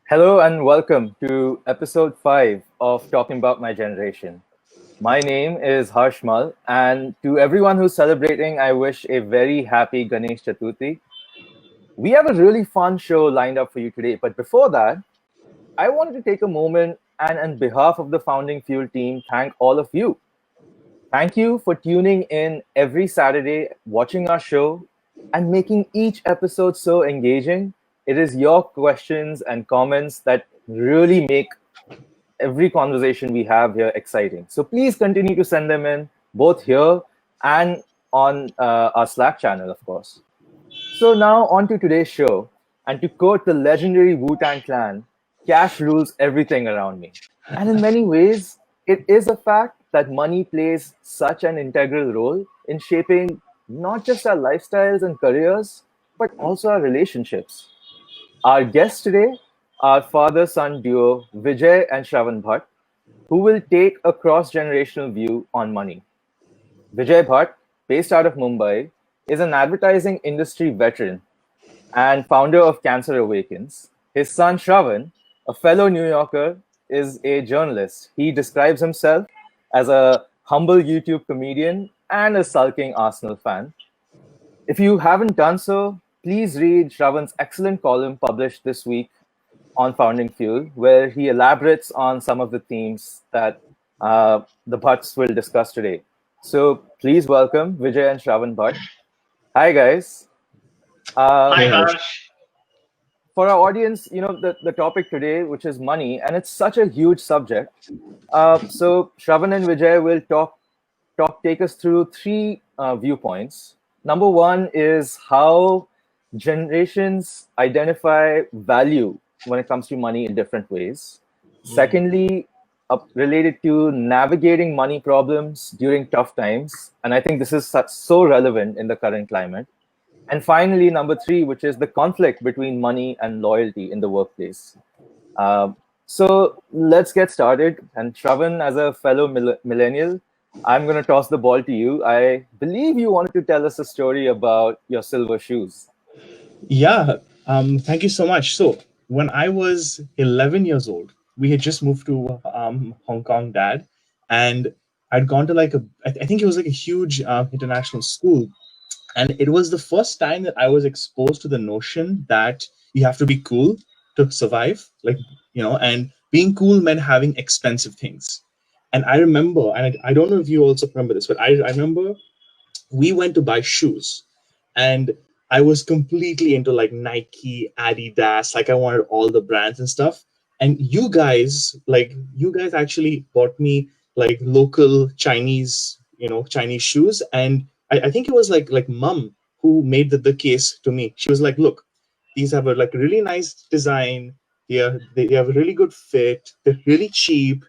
Hello and welcome to episode 5 of Talking About My Generation. My name is Harshmal, and to everyone who's celebrating, I wish a very happy Ganesh Chaturthi. We have a really fun show lined up for you today, but before that, I wanted to take a moment and, on behalf of the Founding Fuel team, thank all of you. Thank you for tuning in every Saturday, watching our show, and making each episode so engaging. It is your questions and comments that really make every conversation we have here exciting. So please continue to send them in, both here and on our Slack channel, of course. So now on to today's show. And to quote the legendary Wu-Tang Clan, cash rules everything around me. And in many ways, it is a fact that money plays such an integral role in shaping not just our lifestyles and careers, but also our relationships. Our guests today are father-son duo Vijay and Shravan Bhat, who will take a cross-generational view on money. Vijay Bhat, based out of Mumbai, is an advertising industry veteran and founder of Cancer Awakens. His son Shravan, a fellow New Yorker, is a journalist. He describes himself as a humble YouTube comedian and a sulking Arsenal fan. If you haven't done so, please read Shravan's excellent column published this week on Founding Fuel, where he elaborates on some of the themes that the Bhatts will discuss today. So please welcome Vijay and Shravan Bhatt. Hi, guys. Hi, Uh, Harsh. for our audience, the topic today, which is money, and it's such a huge subject. So Shravan and Vijay will take us through three viewpoints. Number one is how generations identify value when it comes to money in different ways. Secondly, related to navigating money problems during tough times, and I think this is so relevant in the current climate. And finally, number three, which is the conflict between money and loyalty in the workplace. So let's get started. And Shravan, as a fellow millennial, I'm going to toss the ball to you. I believe you wanted to tell us a story about your silver shoes. Yeah, thank you so much. So, when I was 11 years old, we had just moved to Hong Kong, Dad, and I'd gone to I think it was like a huge international school. And it was the first time that I was exposed to the notion that you have to be cool to survive. And being cool meant having expensive things. And I remember, and I don't know if you also remember this, but I remember we went to buy shoes, and I was completely into like Nike, Adidas, like I wanted all the brands and stuff. And you guys actually bought me like local Chinese, Chinese shoes. And I think it was like mom who made the case to me. She was like, look, these have a like really nice design. They have a really good fit. They're really cheap,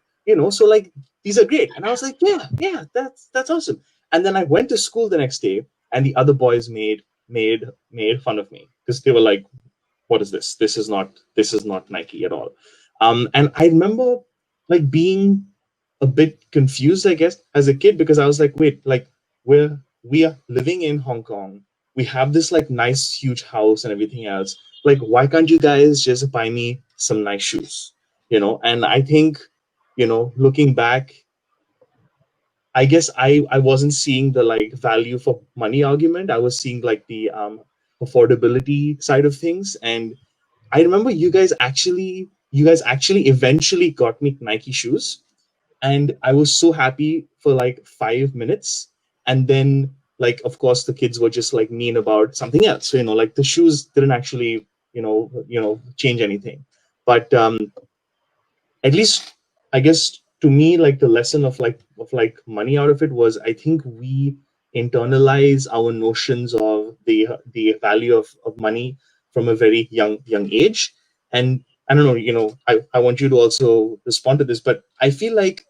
so like these are great. And I was like, yeah, that's awesome. And then I went to school the next day, and the other boys made fun of me because they were like, "What is this? This is not Nike at all." And I remember like being a bit confused, I guess, as a kid because I was like, "Wait, like we are living in Hong Kong. We have this like nice huge house and everything else. Like, why can't you guys just buy me some nice shoes?" And I think, looking back, I guess I wasn't seeing the like value for money argument. I was seeing like the affordability side of things. And I remember you guys actually eventually got me Nike shoes, and I was so happy for like 5 minutes. And then like of course the kids were just like mean about something else. So like the shoes didn't actually change anything. But at least I guess to me like the lesson of money out of it was I think we internalize our notions of the value of money from a very young age. And I don't know, I want you to also respond to this, but I feel like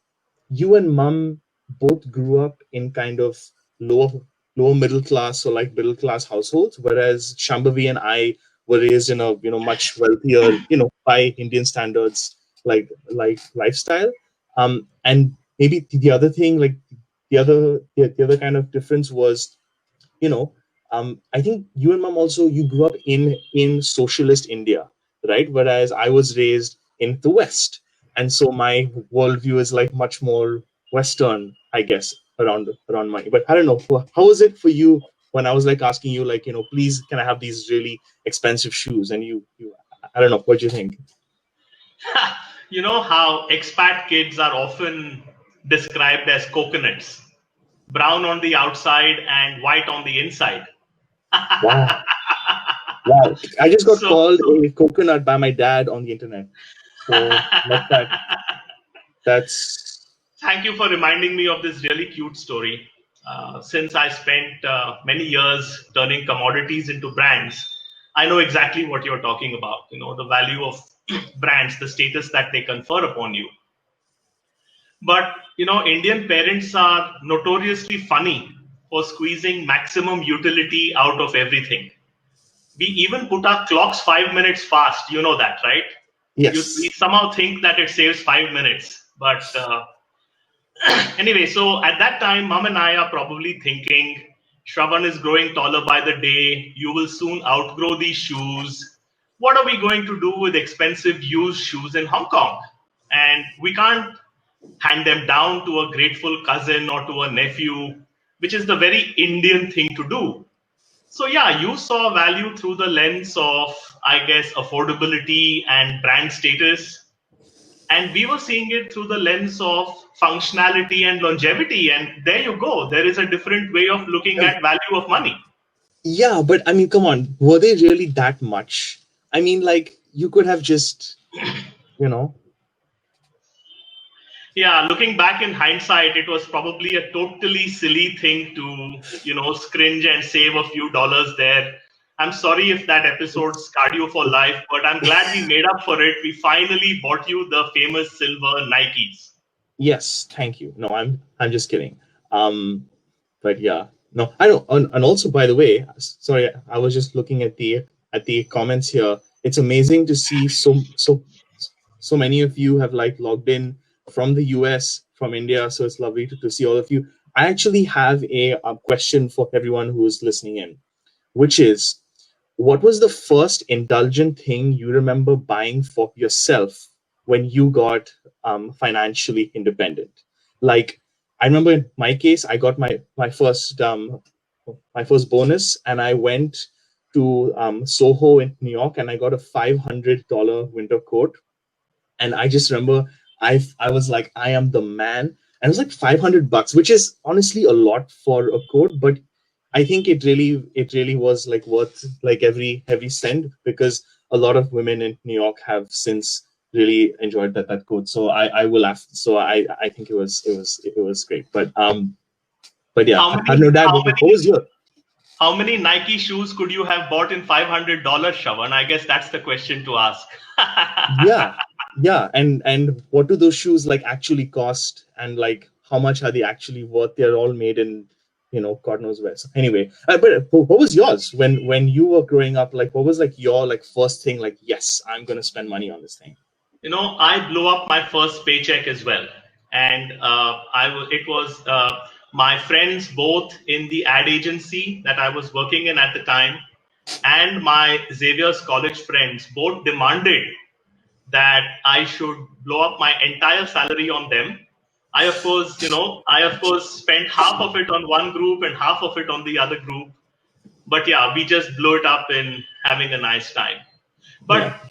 you and mom both grew up in kind of lower lower middle class or like middle class households, whereas Shambhavi and I were raised in a much wealthier, by Indian standards, like lifestyle. And maybe the other thing, like the other kind of difference was, I think you and mom also, you grew up in socialist India, right? Whereas I was raised in the West, and so my worldview is like much more Western, I guess, around money. But I don't know, how was it for you when I was like asking you, like, please, can I have these really expensive shoes? And you I don't know, what do you think? You know how expat kids are often described as coconuts, brown on the outside and white on the inside. Wow. Wow. I just got So, called a coconut by my dad on the internet. So that's thank you for reminding me of this really cute story. Since I spent many years turning commodities into brands, I know exactly what you're talking about. You know, the value of brands, the status that they confer upon you. But, Indian parents are notoriously funny for squeezing maximum utility out of everything. We even put our clocks 5 minutes fast. You know that, right? We yes. somehow think that it saves 5 minutes. But anyway, so at that time, mom and I are probably thinking, Shravan is growing taller by the day. You will soon outgrow these shoes. What are we going to do with expensive used shoes in Hong Kong? And we can't hand them down to a grateful cousin or to a nephew, which is the very Indian thing to do. So, yeah, you saw value through the lens of, I guess, affordability and brand status. And we were seeing it through the lens of functionality and longevity. And there you go. There is a different way of looking Um, at value of money. yeah, but I mean, come on, were they really that much? I mean, like, you could have just, you know, Yeah, looking back in hindsight, it was probably a totally silly thing to, scringe and save a few dollars there. I'm sorry if that episode scarred you for life, but I'm glad we made up for it. We finally bought you the famous silver Nikes. yes, thank you. No, I'm just kidding. Um, but yeah, no, I don't. And also, by the way, sorry, I was just looking at the comments here. It's amazing to see so many of you have like logged in from the US, from India. So it's lovely to see all of you. I actually have a question for everyone who is listening in, which is, what was the first indulgent thing you remember buying for yourself when you got financially independent? Like, I remember in my case, I got my first bonus, and I went to Soho in New York, and I got a $500 winter coat. And I just remember I was like, I am the man. And it was like $500, which is honestly a lot for a coat, but I think it really was like worth like every cent, because a lot of women in New York have since really enjoyed that coat. So I will have, so I think it was great. But yeah, How I have no many, doubt. how What many, was your how many Nike shoes could you have bought in $500, Shavan? I guess that's the question to ask. Yeah, yeah, and what do those shoes like actually cost, and like how much are they actually worth? They're all made in, God knows where. So anyway, but what was yours when you were growing up? Like, what was like your like first thing? Like, yes, I'm gonna spend money on this thing. I blew up my first paycheck as well, and it was my friends both in the ad agency that I was working in at the time, and my Xavier's college friends both demanded that I should blow up my entire salary on them. I of course spent half of it on one group and half of it on the other group. But yeah, we just blew it up in having a nice time. Yeah. But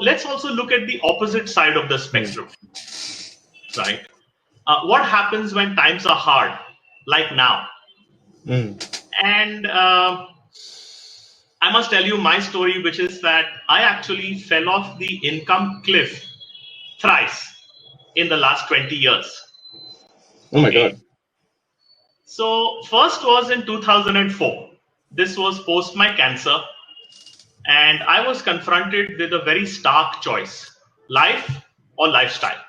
let's also look at the opposite side of the Mm, spectrum, right? What happens when times are hard, like now? mm, And I must tell you my story, which is that I actually fell off the income cliff thrice in the last 20 years. oh my Okay. God. So, first was in 2004. This was post my cancer, and I was confronted with a very stark choice: life or lifestyle.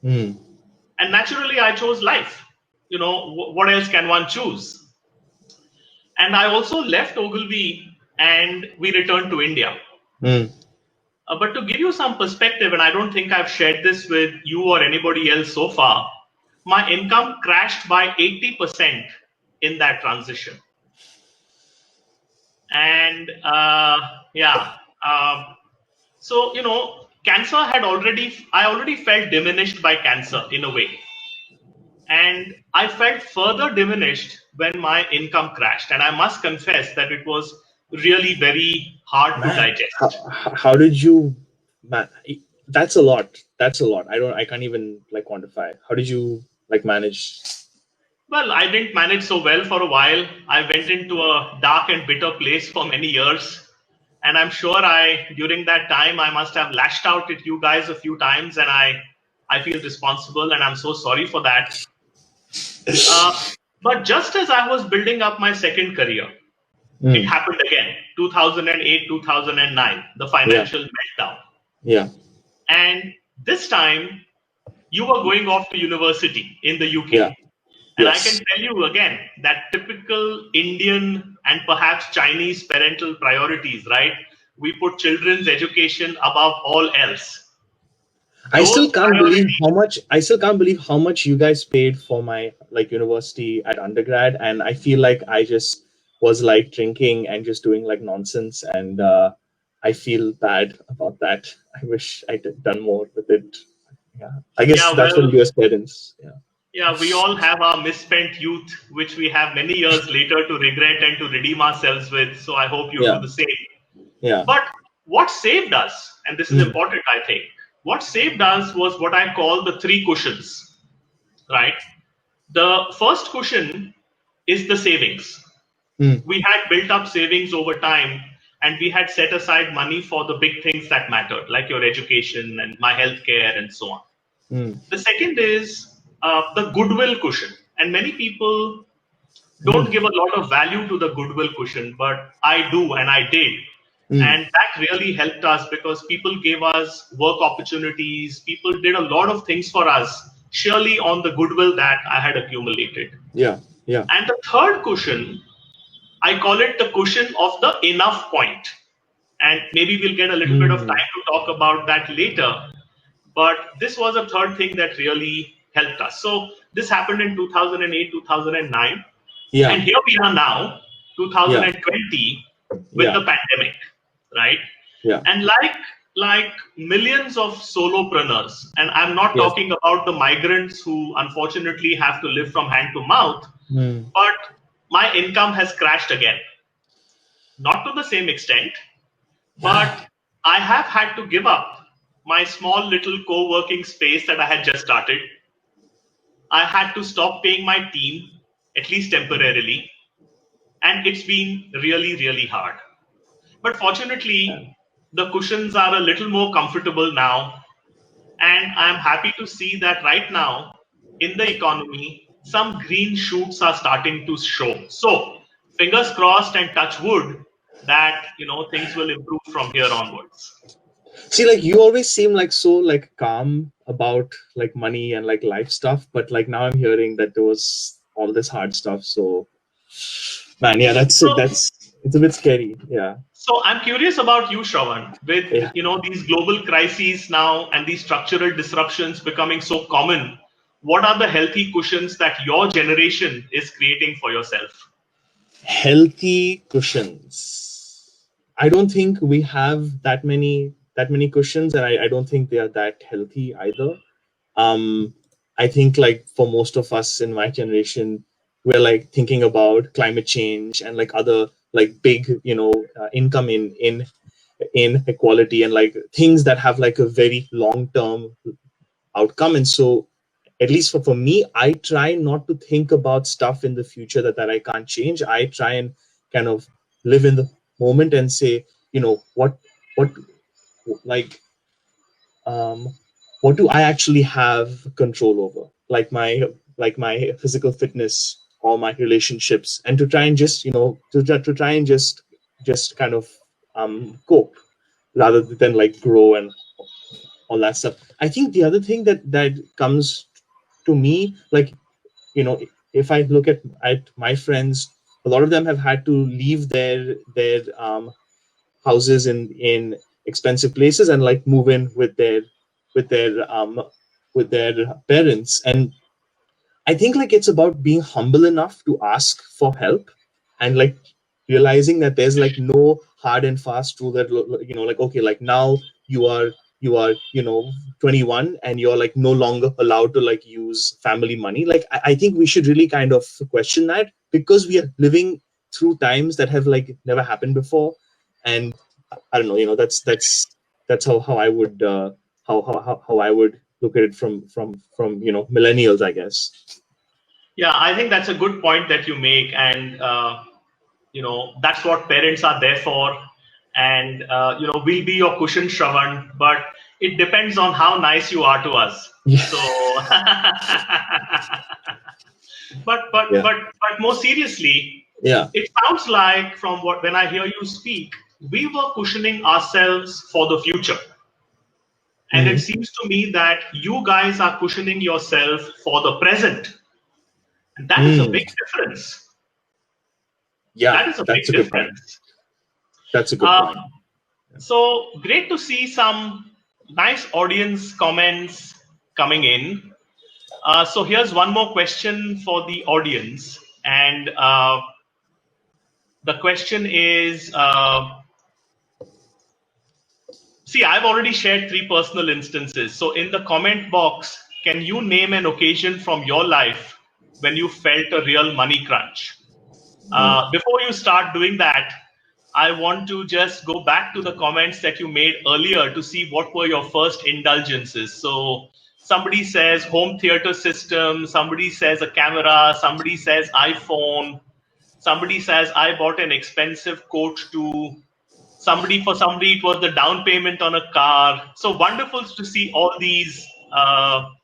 Mm, And naturally, I chose life. What else can one choose? And I also left Ogilvy and we returned to India. mm, But to give you some perspective, and I don't think I've shared this with you or anybody else so far, my income crashed by 80% in that transition. And yeah, um, So, cancer I already felt diminished by cancer in a way. And I felt further diminished when my income crashed. And I must confess that it was really very hard to Man, digest. how did you man? That's a lot. That's a lot. I can't even like quantify. How did you like manage? Well, I didn't manage so well for a while. I went into a dark and bitter place for many years. And I'm sure during that time, I must have lashed out at you guys a few times. And I feel responsible and I'm so sorry for that. Uh, but just as I was building up my second career, it Mm, happened again, 2008, 2009, the yeah, financial meltdown. yeah, And this time, you were going off to university in the yeah. UK. And I can Yes. tell you again that typical Indian and perhaps Chinese parental priorities, right? We put children's education above all else. I Those still can't believe priorities. how much I still can't believe how much you guys paid for my like university at undergrad, and I feel like I just was like drinking and just doing like nonsense, and I feel bad about that. I wish I did done more with it. Yeah, I guess Yeah, that's what well, US parents. Yeah, yeah, we all have our misspent youth, which we have many years later to regret and to redeem ourselves with. So I hope you do yeah, the same. yeah. But what saved us, and this is Mm, important, I think, what saved us was what I call the three cushions, right? The first cushion is the savings. mm, We had built up savings over time and we had set aside money for the big things that mattered, like your education and my healthcare and so on. mm, The second is the goodwill cushion. And many people don't mm, give a lot of value to the goodwill cushion, but I do and I did. mm. And that really helped us because people gave us work opportunities, people did a lot of things for us, surely on the goodwill that I had accumulated. Yeah, yeah. And the third cushion, I call it the cushion of the enough point. And maybe we'll get a little bit of Mm, time to talk about that later. But this was a third thing that really helped us. So this happened in 2008, 2009. yeah, And here we are now, yeah, 2020, with yeah, the pandemic, right? yeah. And like millions of solopreneurs, and I'm not Yes. talking about the migrants who unfortunately have to live from hand to mouth, Mm, but my income has crashed again. Not to the same extent, yeah. but I have had to give up my small little co-working space that I had just started. I had to stop paying my team, at least temporarily, and it's been really, really hard. But fortunately, the cushions are a little more comfortable now, and I'm happy to see that right now in the economy, some green shoots are starting to show. So, fingers crossed and touch wood that things will improve from here onwards. See, like you always seem like so like calm about like money and like life stuff, but like now I'm hearing that there was all this hard stuff. So, man, yeah, that's it. So, That's it's a bit scary. Yeah, so I'm curious about you, Shravan, with yeah. these global crises now and these structural disruptions becoming so common. What are the healthy cushions that your generation is creating for yourself? Healthy cushions. I don't think we have that many cushions, and I don't think they are that healthy either. um I think like for most of us in my generation, we're like thinking about climate change and like other like big income in inequality and like things that have like a very long term outcome. And so at least for me, I try not to think about stuff in the future that I can't change. I try and kind of live in the moment and say, what like um, what do I actually have control over, like my physical fitness or my relationships, and to try and just to try and just kind of cope rather than like grow and all that stuff. I think the other thing that comes to me, like if I look at my friends, a lot of them have had to leave their houses in expensive places and like move in with their um with their parents. And I think like it's about being humble enough to ask for help, and like realizing that there's like no hard and fast rule that like okay, like now you are 21 and you're like no longer allowed to like use family money. Like I think we should really kind of question that, because we are living through times that have like never happened before. And I don't know, that's how I would how I would look at it from millennials, I guess. Yeah, I think that's a good point that you make, and that's what parents are there for. And we'll be your cushion, Shravan, but it depends on how nice you are to us. Yeah. So, but but Yeah. but but more seriously, Yeah. it sounds like from what when I hear you speak, we were cushioning ourselves for the future. And it Mhm. seems to me that you guys are cushioning yourself for the present. And that is a Mm. big difference. Yeah, That is a that's a big good point. difference. That's a good Uh, point. so great to see some nice audience comments coming in. So here's one more question for the audience. And the question is see, I've already shared 3 personal instances. So in the comment box, can you name an occasion from your life when you felt a real money crunch? Before you start doing that, I want to just go back to the comments that you made earlier to see what were your first indulgences. So somebody says home theater system, somebody says a camera, somebody says iPhone, somebody says I bought an expensive coat too. For somebody it was the down payment on a car. So wonderful to see all these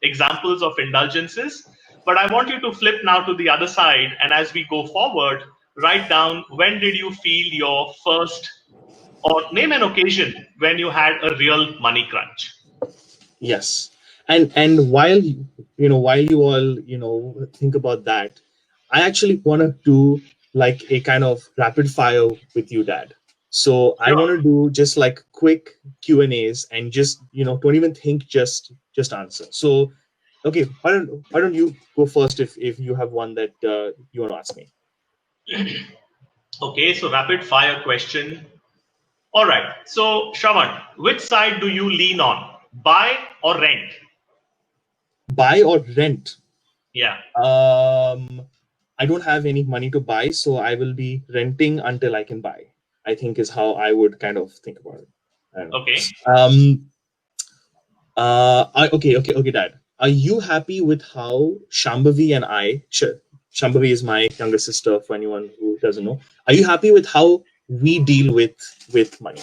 examples of indulgences. But I want you to flip now to the other side, and as we go forward, write down when did you feel your first, or name an occasion when you had a real money crunch. Yes. And while you all think about that, I actually want to do like a kind of rapid fire with you, Dad. So I Sure. want to do just like quick Q&As, and just don't even think, just answer. So okay, why don't you go first if you have one that you want to ask me. Okay, so rapid fire question. All right. So Shravan, which side do you lean on? Buy or rent? Buy or rent? Yeah. I don't have any money to buy, so I will be renting until I can buy, I think is how I would kind of think about it. I don't Okay. know. Okay, Dad. Are you happy with how Shambhavi and Shambhavi is my younger sister, for anyone who doesn't know. Are you happy with how we deal with money?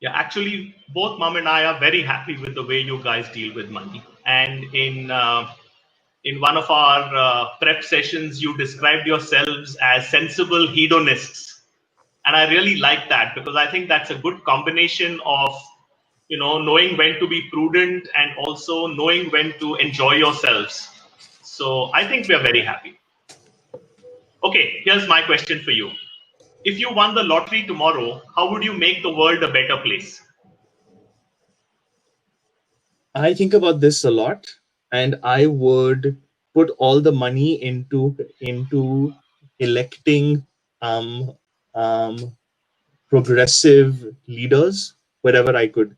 Yeah, actually, both mom and I are very happy with the way you guys deal with money. And in one of our prep sessions, you described yourselves as sensible hedonists, and I really like that, because I think that's a good combination of knowing when to be prudent and also knowing when to enjoy yourselves. So I think we are very happy. Okay, here's my question for you. If you won the lottery tomorrow, how would you make the world a better place? I think about this a lot, and I would put all the money into electing um, um, progressive leaders wherever I could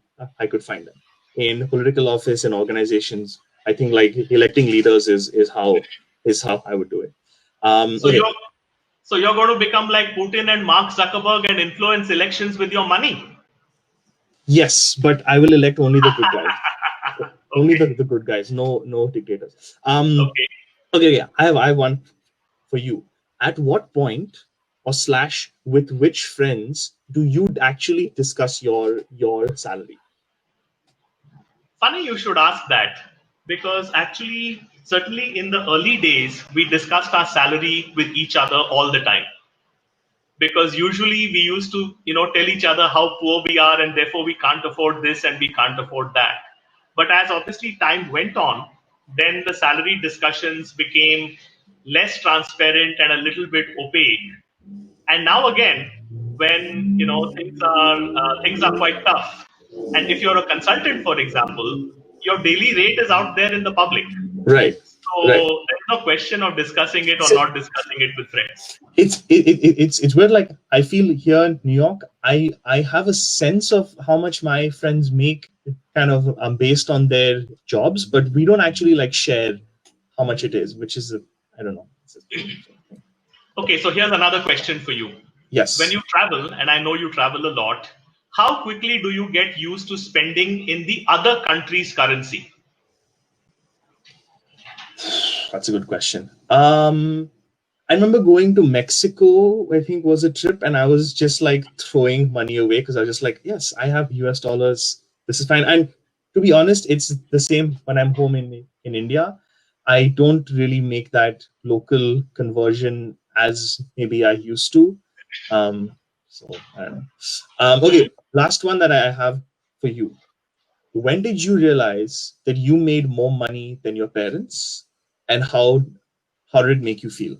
find them in political office and organizations. I think like electing leaders is how I would do it. So Okay. you're going to become like Putin and Mark Zuckerberg and influence elections with your money. Yes, but I will elect only the good guys. Only Okay. the good guys. No dictators. Okay. Okay. Yeah. I have one for you. At what point or slash with which friends do you actually discuss your salary? Funny you should ask that, because actually, certainly in the early days, we discussed our salary with each other all the time. Because usually we used to, tell each other how poor we are and therefore we can't afford this and we can't afford that. But as obviously time went on, then the salary discussions became less transparent and a little bit opaque. And now again, when things are quite tough, and if you're a consultant, for example, your daily rate is out there in the public. Right. So Right. there's no question of discussing it or not discussing it with friends. It's weird. Like I feel here in New York, I have a sense of how much my friends make, kind of based on their jobs, but we don't actually like share how much it is, which is I don't know. It's a strange thing. Okay, so here's another question for you. When Yes, you travel, and I know you travel a lot, how quickly do you get used to spending in the other country's currency? that's a good question. I remember going to Mexico, I think was a trip, and I was just like throwing money away because I was just like, yes, I have US dollars. This is fine. And to be honest, it's the same when I'm home in India. I don't really make that local conversion as maybe I used to. So I don't know. Okay, last one that I have for you. When did you realize that you made more money than your parents, and how did it make you feel?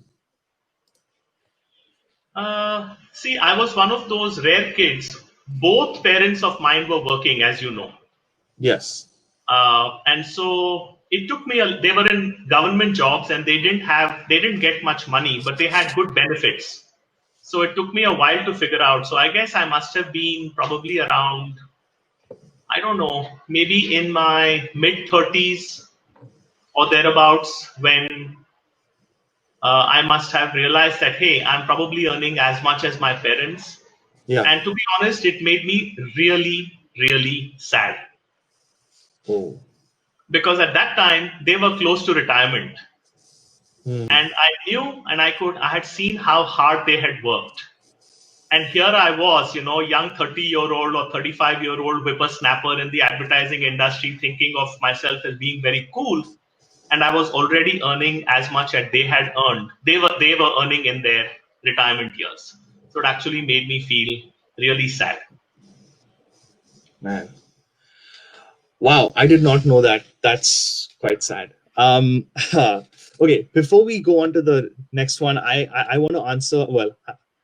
See, I was one of those rare kids. Both parents of mine were working, as you know. Yes. And so it took me, they were in government jobs and they didn't get much money, but they had good benefits. So it took me a while to figure out. So I guess I must have been probably around, I don't know, maybe in my mid 30s or thereabouts when I must have realized that, hey, I'm probably earning as much as my parents. Yeah. And to be honest, it made me really, really sad Oh. because at that time they were close to retirement. Hmm. And I knew and I had seen how hard they had worked. And here I was, young 30-year-old or 35-year-old whippersnapper in the advertising industry, thinking of myself as being very cool. And I was already earning as much as they had earned. They were earning in their retirement years. So it actually made me feel really sad. Man. Wow, I did not know that. That's quite sad. Okay, before we go on to the next one, I want to answer. Well,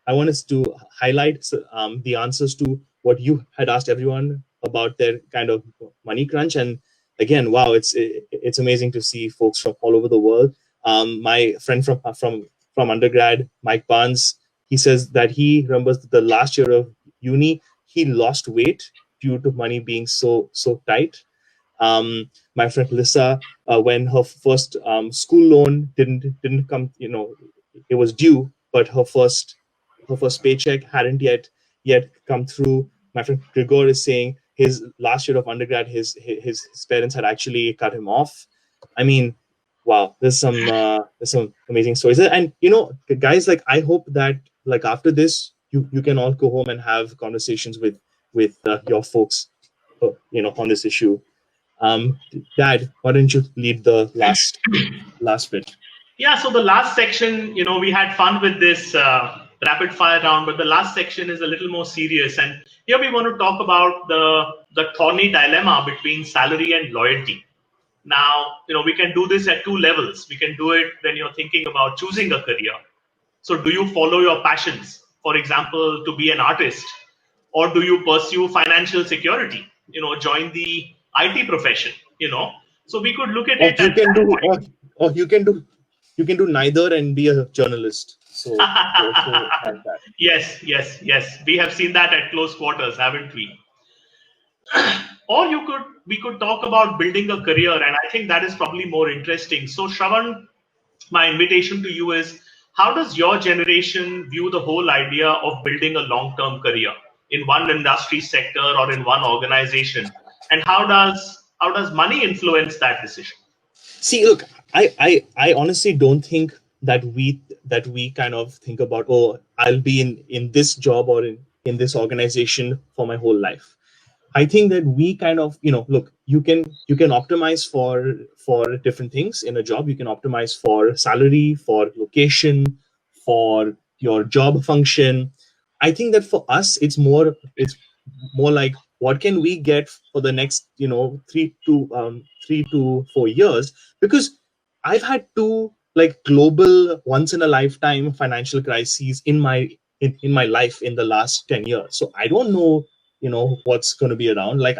I want us to highlight the answers to what you had asked everyone about their kind of money crunch. And again, wow, it's amazing to see folks from all over the world. My friend from undergrad, Mike Barnes, he says that he remembers the last year of uni, he lost weight due to money being so tight. My friend Lisa, when her first school loan didn't come, it was due, but her first paycheck hadn't yet come through. My friend Grigor is saying his last year of undergrad, his parents had actually cut him off. I mean, wow, there's some amazing stories, and guys, like I hope that like after this, you can all go home and have conversations with your folks, on this issue. Dad, why don't you lead the last bit? Yeah, so the last section, we had fun with this rapid fire round, but the last section is a little more serious. And here we want to talk about the thorny dilemma between salary and loyalty. Now, we can do this at two levels. We can do it when you're thinking about choosing a career. So, do you follow your passions? For example, to be an artist, or do you pursue financial security? Join the IT profession. So we could look at Or it you at can that do, point. or you can do neither and be a journalist. So you also have that. Yes, yes, yes. We have seen that at close quarters, haven't we? Or we could talk about building a career, and I think that is probably more interesting. So, Shravan, my invitation to you is: how does your generation view the whole idea of building a long-term career in one industry sector or in one organization, and how does money influence that decision? See, look, I honestly don't think that we kind of think about, oh, I'll be in this job or in this organization for my whole life. I think that we kind of, look, you can optimize for different things in a job. You can optimize for salary, for location, for your job function. I think that for us, it's more like what can we get for the next 3 to 4 years, because I've had two like global once in a lifetime financial crises in my life in the last 10 years. So I don't know what's going to be around. Like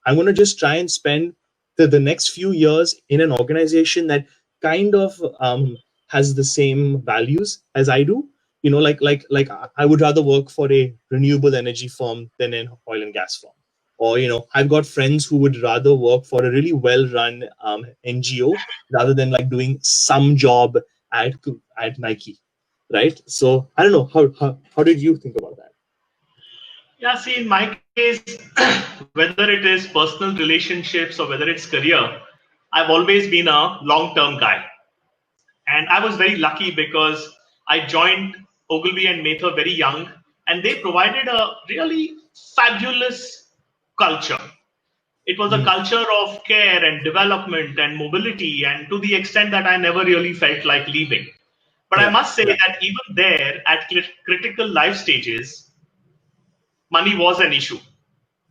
I'm going to just try and spend the next few years in an organization that kind of has the same values as I do. Like I would rather work for a renewable energy firm than an oil and gas firm. Or I've got friends who would rather work for a really well-run NGO rather than like doing some job at Nike, right? So I don't know how did you think about that? Yeah, see, in my case, whether it is personal relationships or whether it's career, I've always been a long-term guy. And I was very lucky because I joined Ogilvy and Mather very young, and they provided a really fabulous culture. It was a Mm, culture of care and development and mobility, and to the extent that I never really felt like leaving. But I yeah, must say yeah, that even there, at critical life stages, money was an issue.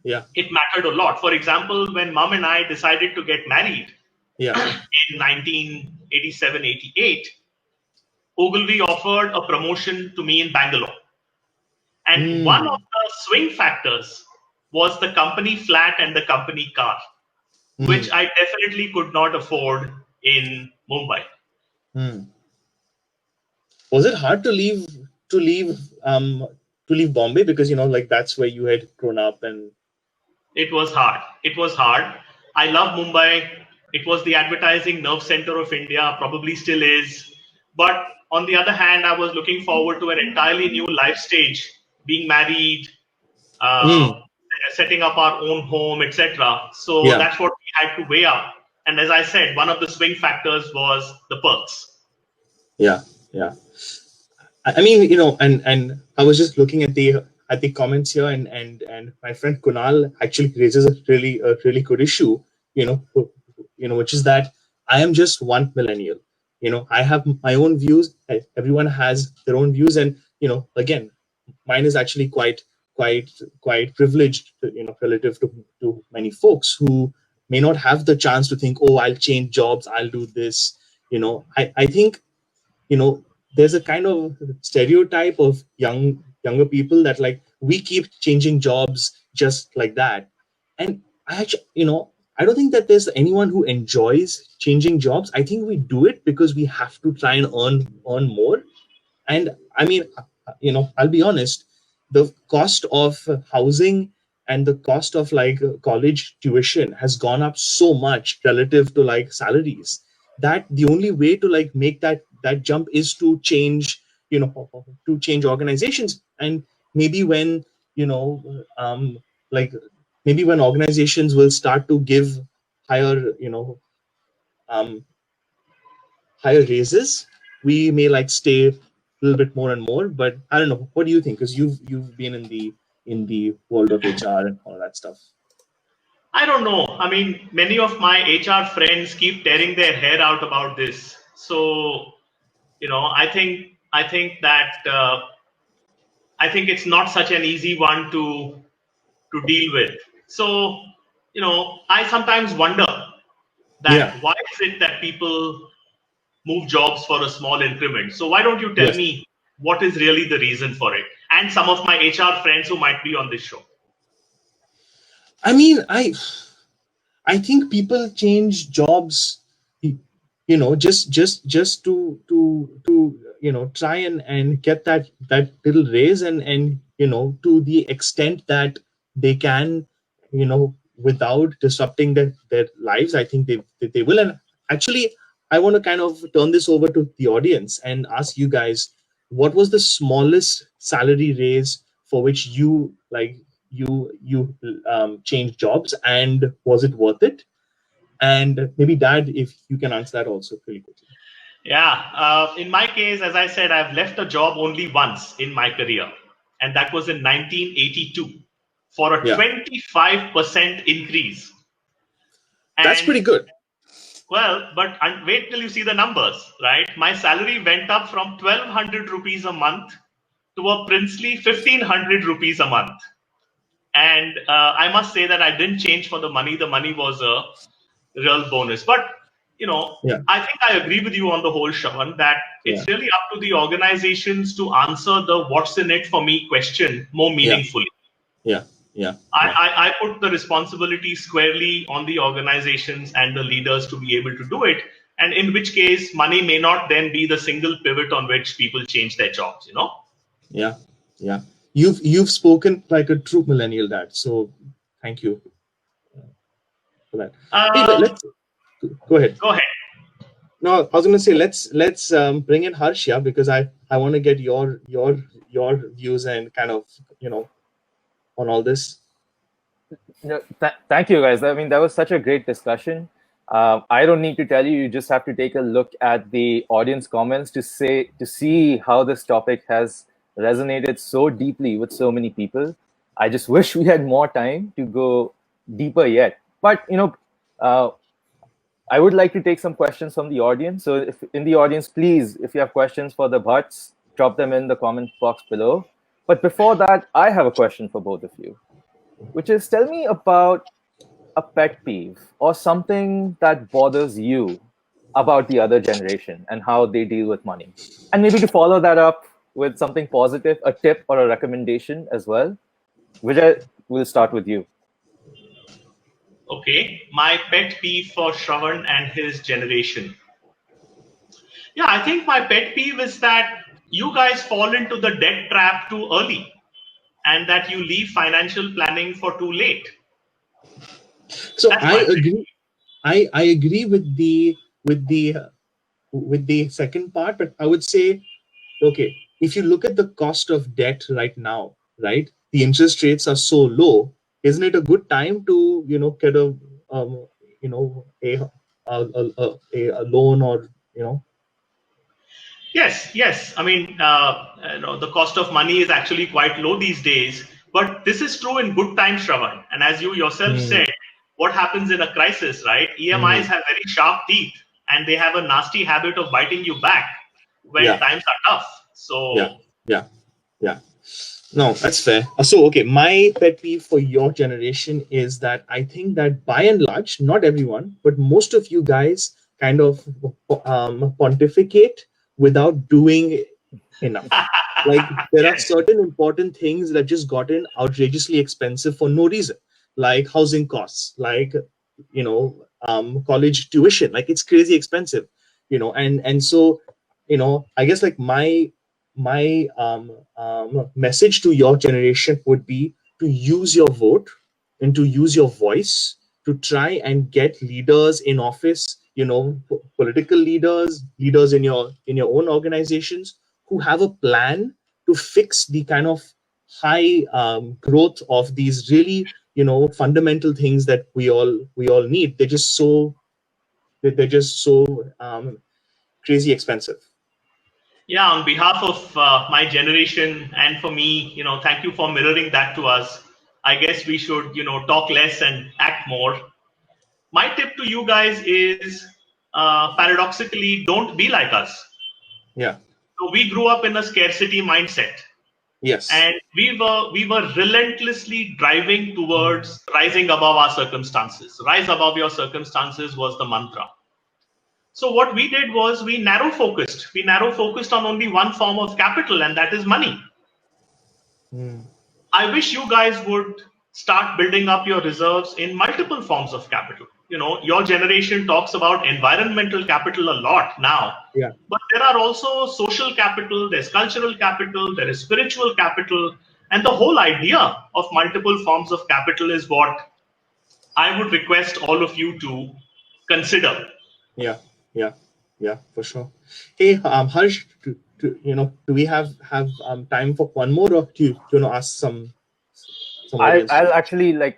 yeah, It mattered a lot. For example, when mom and I decided to get married yeah. in 1987, 88, Ogilvy offered a promotion to me in Bangalore. And one of Mm, the swing factors was the company flat and the company car, which mm, I definitely could not afford in Mumbai. mm. Was it hard to leave um to leave Bombay because like that's where you had grown up and It was hard. It was hard. I love Mumbai. It was the advertising nerve center of India, probably still is. But on the other hand, I was looking forward to an entirely new life stage, being married, uh, mm, setting up our own home, etc. So yeah, that's what we had to weigh up. And as I said, one of the swing factors was the perks. yeah, yeah. I mean, and I was just looking at the comments here, and my friend Kunal actually raises a really good issue, which is that I am just one millennial. I have my own views. Everyone has their own views, and again, mine is actually quite quite privileged, relative to many folks who may not have the chance to think, oh, I'll change jobs, I'll do this. I think you know there's a kind of stereotype of younger people that like we keep changing jobs just like that. And I actually, I don't think that there's anyone who enjoys changing jobs. I think we do it because we have to try and earn more. And I mean, I'll be honest, the cost of housing and the cost of like college tuition has gone up so much relative to like salaries that the only way to like make that jump is to change, to change organizations. And maybe when, you know, like maybe when organizations will start to give higher, um, higher raises, we may like stay a little bit more and more. But I don't know. What do you think? Because you've been in the world of HR and all that stuff. I don't know. I mean, many of my HR friends keep tearing their hair out about this. So, I think that I think it's not such an easy one to deal with. So, I sometimes wonder Yeah. that why is it that people move jobs for a small increment? So why don't you tell Yes. me what is really the reason for it? And some of my HR friends who might be on this show. I mean, I think people change jobs, just to try and get that little raise, and to the extent that they can, without disrupting their lives. I think they will. And actually, I want to kind of turn this over to the audience and ask you guys, what was the smallest salary raise for which you changed jobs, and was it worth it? And maybe Dad, if you can answer that also really quickly. Yeah. In my case, as I said, I've left a job only once in my career, and that was in 1982 for a Yeah, 25% increase. that's And pretty good. well, but wait till you see the numbers, right? My salary went up from 1,200 rupees a month to a princely 1,500 rupees a month. And I must say that I didn't change for the money. The money was a real bonus. But, Yeah, I think I agree with you on the whole, Shravan, that yeah, it's really up to the organizations to answer the what's in it for me question more yeah, meaningfully. yeah, yeah, I, yeah, I, I put the responsibility squarely on the organizations and the leaders to be able to do it. and in which case money may not then be the single pivot on which people change their jobs. Yeah, yeah. You've spoken like a true millennial dad. So thank you for that. Hey, Um, let's go ahead. Go ahead. No, I was going to say let's bring in Harsh, yeah, because I want to get your views and kind of on all this. No, thank you, guys. I mean, that was such a great discussion. I don't need to tell you. You just have to take a look at the audience comments to see how this topic has resonated so deeply with so many people. I just wish we had more time to go deeper yet. But uh, I would like to take some questions from the audience. So, if in the audience, please, if you have questions for the Bhatts, drop them in the comment box below. But before that, I have a question for both of you, which is, tell me about a pet peeve or something that bothers you about the other generation and how they deal with money. And maybe to follow that up with something positive, a tip or a recommendation as well. Vijay, we'll start with you. Okay, my pet peeve for Shravan and his generation. Yeah, I think my pet peeve is that you guys fall into the debt trap too early and that you leave financial planning for too late. So That's I my pet agree. I agree with the second part, but I would say, okay, if you look at the cost of debt right now, right, the interest rates are so low. Isn't it a good time to get a you know a loan, or Yes, yes. I mean, the cost of money is actually quite low these days, but this is true in good times, Shravan. And as you yourself Hmm. said, what happens in a crisis, right? Hmm. EMIs have very sharp teeth and they have a nasty habit of biting you back when Yeah, times are tough. yeah, So, yeah, yeah. No, that's fair. So, okay, my pet peeve for your generation is that I think that by and large, not everyone, but most of you guys kind of pontificate without doing enough. Like, there are yes, certain important things that just gotten outrageously expensive for no reason, like housing costs, like college tuition. Like, it's crazy expensive, and so I guess like my message to your generation would be to use your vote and to use your voice to try and get leaders in office, political leaders in your own organizations, who have a plan to fix the kind of high growth of these really fundamental things that we all need. They're just so crazy expensive. yeah, on behalf of my generation and for me, thank you for mirroring that to us. I guess we should, talk less and act more. My tip to you guys is paradoxically, don't be like us. Yeah. So we grew up in a scarcity mindset, Yes. and we were relentlessly driving towards rising above our circumstances. Rise above your circumstances was the mantra. So what we did was we narrow focused. We narrow focused on only one form of capital, and that is money. Mm. I wish you guys would start building up your reserves in multiple forms of capital. Your generation talks about environmental capital a lot now, Yeah. but there are also social capital, there's cultural capital, there is spiritual capital, and the whole idea of multiple forms of capital is what I would request all of you to consider. Yeah. Yeah. Yeah. For sure. Hey, Harsh, do we have time for one more, or do you want to ask some audience I'll questions? actually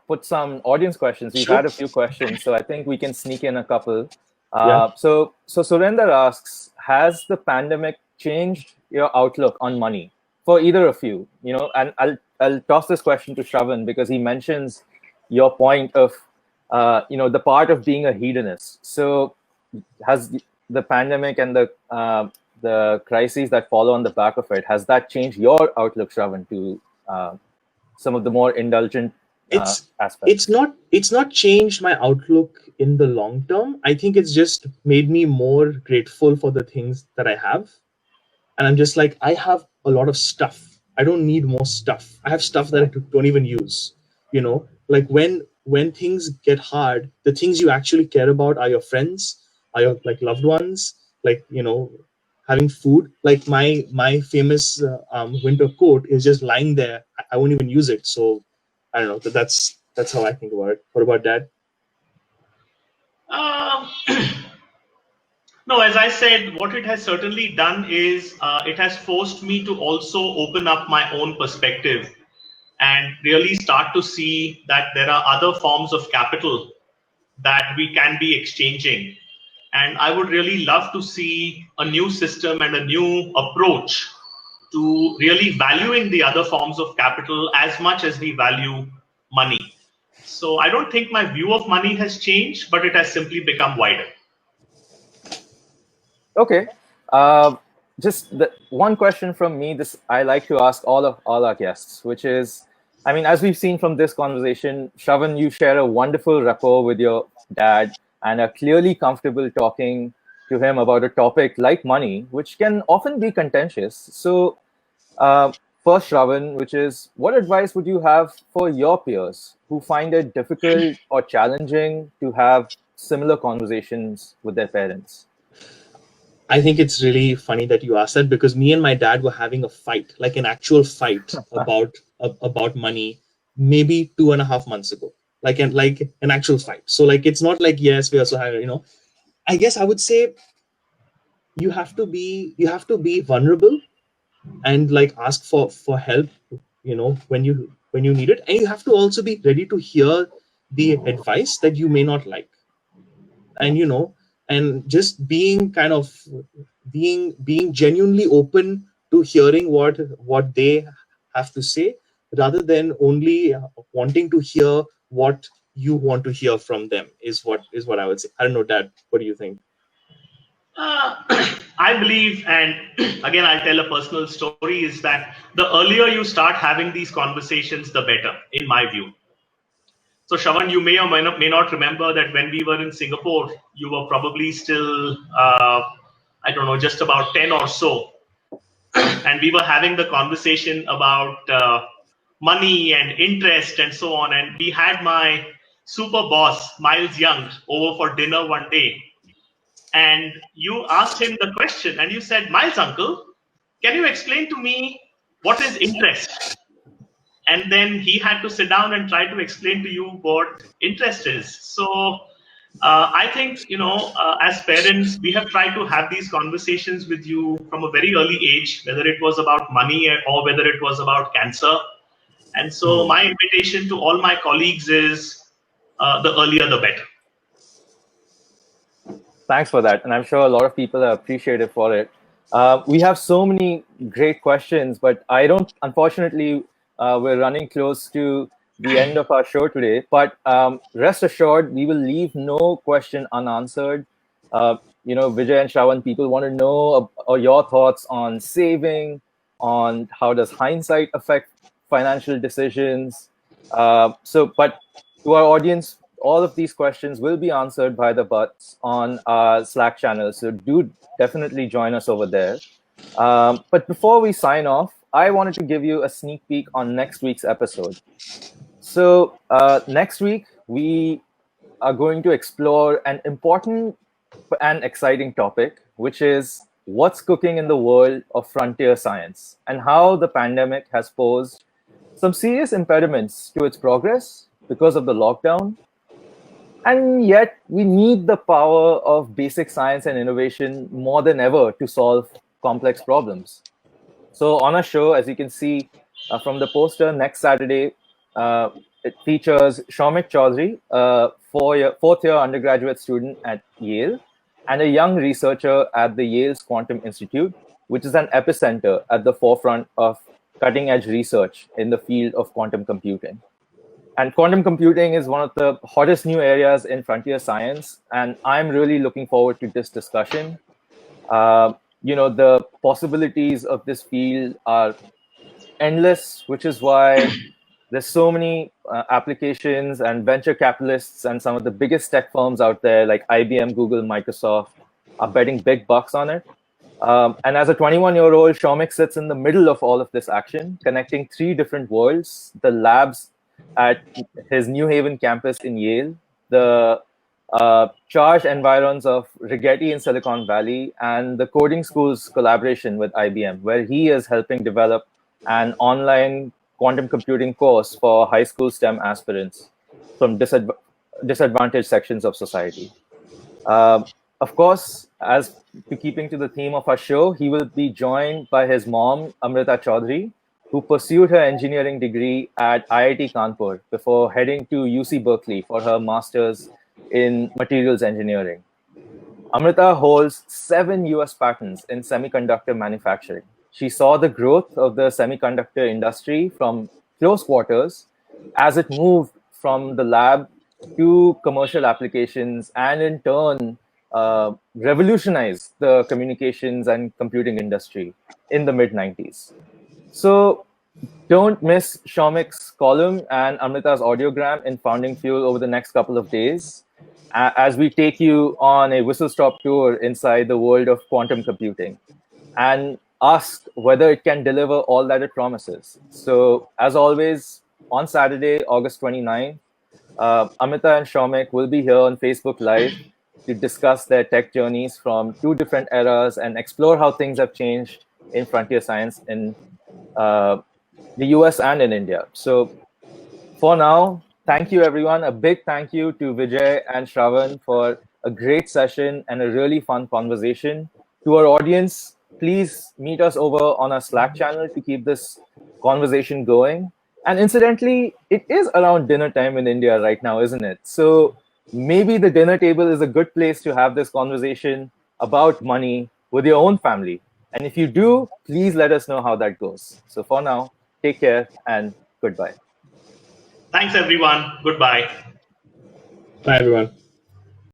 put some audience questions. We've Sure. had a few questions, so I think we can sneak in a couple. Yeah. So Surinder asks, has the pandemic changed your outlook on money for either of you? And I'll toss this question to Shravan because he mentions your point of the part of being a hedonist. So has the pandemic and the crises that follow on the back of it, has that changed your outlook, Shravan, to some of the more indulgent it's it's aspects? not it's not changed my outlook in the long term. I think it's just made me more grateful for the things that I have. And I'm just like, I have a lot of stuff. I don't need more stuff. I have stuff that I don't even use. Like when things get hard, the things you actually care about are your friends, are your like loved ones, like having food. Like my famous winter coat is just lying there. I won't even use it. So I don't know. That's how I think about it. What about Dad? Um, no, as I said, what it has certainly done is it has forced me to also open up my own perspective and really start to see that there are other forms of capital that we can be exchanging. And I would really love to see a new system and a new approach to really valuing the other forms of capital as much as we value money. So I don't think my view of money has changed, but it has simply become wider. Okay. Uh, just one question from me. This I like to ask all our guests, which is, I mean, as we've seen from this conversation, Shravan, you share a wonderful rapport with your dad and are clearly comfortable talking to him about a topic like money, which can often be contentious. So, uh, first, Shravan, which is, what advice would you have for your peers who find it difficult or challenging to have similar conversations with their parents? I think it's really funny that you asked that, because me and my dad were having a fight, like an actual fight about money, maybe 2.5 months ago. Like an actual fight. So like it's not like, yes, we also have. I guess I would say you have to be vulnerable and like ask for help, when you need it, and you have to also be ready to hear the advice that you may not like. And just being kind of being genuinely open to hearing what they have to say, rather than only wanting to hear what you want to hear from them, is what I would say. I don't know, Dad, what do you think? Uh, I believe, and again, I'll tell a personal story, is that the earlier you start having these conversations, the better, in my view. So, Shravan, you may or may not remember that when we were in Singapore, you were probably still, I don't know, just about 10 or so. And we were having the conversation about money and interest and so on. And we had my super boss, Miles Young, over for dinner one day. And you asked him the question and you said, Miles, uncle, can you explain to me what is interest? And then he had to sit down and try to explain to you what interest is. So I think, as parents, we have tried to have these conversations with you from a very early age, whether it was about money or whether it was about cancer. And so Hmm. my invitation to all my colleagues is the earlier the better. Thanks for that. And I'm sure a lot of people are appreciative for it. We have so many great questions, but I don't, unfortunately, we're running close to the end of our show today. But rest assured, we will leave no question unanswered. Vijay and Shravan, people want to know your thoughts on saving, on how does hindsight affect financial decisions. But to our audience, all of these questions will be answered by the bots on our Slack channel. So do definitely join us over there. But before we sign off, I wanted to give you a sneak peek on next week's episode. So next week, we are going to explore an important and exciting topic, which is what's cooking in the world of frontier science and how the pandemic has posed some serious impediments to its progress because of the lockdown. And yet, we need the power of basic science and innovation more than ever to solve complex problems. So, on our show, as you can see from the poster, next Saturday, it features Shaumik Chaudhary, a fourth year undergraduate student at Yale, and a young researcher at the Yale's Quantum Institute, which is an epicenter at the forefront of cutting edge research in the field of quantum computing. And quantum computing is one of the hottest new areas in frontier science. And I'm really looking forward to this discussion. The possibilities of this field are endless, which is why there's so many applications, and venture capitalists and some of the biggest tech firms out there like IBM, Google, Microsoft are betting big bucks on it. And as a 21-year-old, Shaumik sits in the middle of all of this action, connecting three different worlds: the labs at his New Haven campus in Yale, the charged environs of Rigetti in Silicon Valley, and the Coding School's collaboration with IBM, where he is helping develop an online quantum computing course for high school STEM aspirants from disadvantaged sections of society. Uh, of course, as to keeping to the theme of our show, he will be joined by his mom, Amrita Chaudhary, who pursued her engineering degree at IIT Kanpur before heading to UC Berkeley for her master's in materials engineering. Amrita holds 7 US patents in semiconductor manufacturing. She saw the growth of the semiconductor industry from close quarters as it moved from the lab to commercial applications, and in turn revolutionized the communications and computing industry in the mid 90s. So don't miss Shaumik's column and Amrita's audiogram in Founding Fuel over the next couple of days as we take you on a whistle stop tour inside the world of quantum computing and ask whether it can deliver all that it promises. So, as always, on Saturday, August 29th, Amrita and Shaumik will be here on Facebook Live to discuss their tech journeys from two different eras and explore how things have changed in frontier science in the US and in India. So for now, thank you everyone. A big thank you to Vijay and Shravan for a great session and a really fun conversation. To our audience, please meet us over on our Slack channel to keep this conversation going. And incidentally, it is around dinner time in India right now, isn't it? So maybe the dinner table is a good place to have this conversation about money with your own family. And if you do, please let us know how that goes. So for now, take care and goodbye. Thanks, everyone. Goodbye. Bye, everyone.